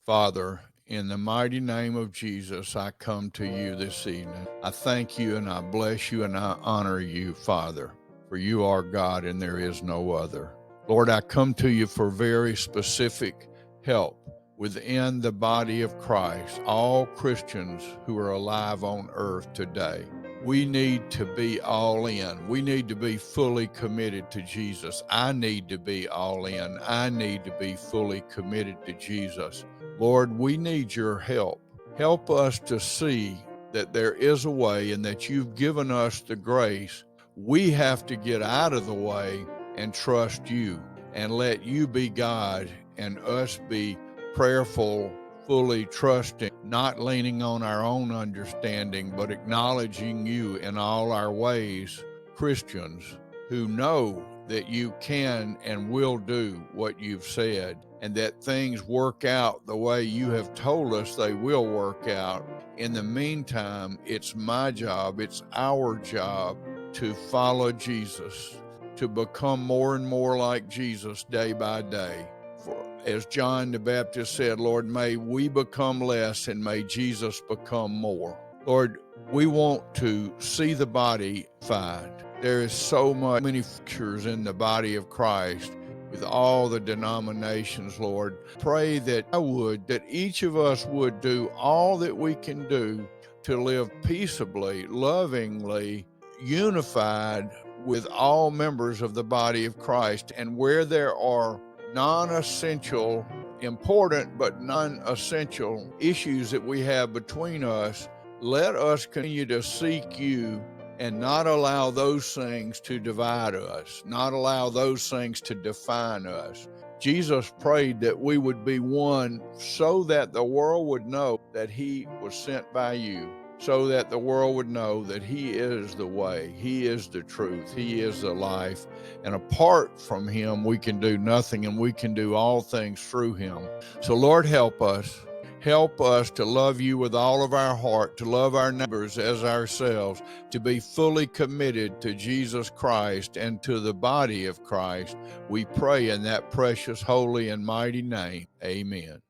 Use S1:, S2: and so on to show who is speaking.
S1: Father, in the mighty name of Jesus, I come to you this evening. I thank you and I bless you and I honor you, Father, for you are God and there is no other. Lord, I come to you for very specific help within the body of Christ, all Christians who are alive on earth today. We need to be all in. We need to be fully committed to Jesus. I need to be all in. I need to be fully committed to Jesus. Lord, we need your help. Help us to see that there is a way and that you've given us the grace. We have to get out of the way and trust you and let you be God and us be prayerful, fully trusting, not leaning on our own understanding, but acknowledging you in all our ways. Christians who know that you can and will do what you've said, and that things work out the way you have told us they will work out. In the meantime, it's my job, it's our job to follow Jesus, to become more and more like Jesus day by day. For as John the Baptist said, Lord, may we become less and may Jesus become more. Lord, we want to see the body find. There is so many fractures in the body of Christ with all the denominations, Lord. Pray that each of us would do all that we can do to live peaceably, lovingly, unified with all members of the body of Christ. And where there are non-essential, important but non-essential issues that we have between us, let us continue to seek you and not allow those things to divide us, not allow those things to define us. Jesus prayed that we would be one so that the world would know that he was sent by you, so that the world would know that he is the way, he is the truth, he is the life. And apart from him, we can do nothing, and we can do all things through him. So Lord, help us. Help us to love you with all of our heart, to love our neighbors as ourselves, to be fully committed to Jesus Christ and to the body of Christ. We pray in that precious, holy, and mighty name. Amen.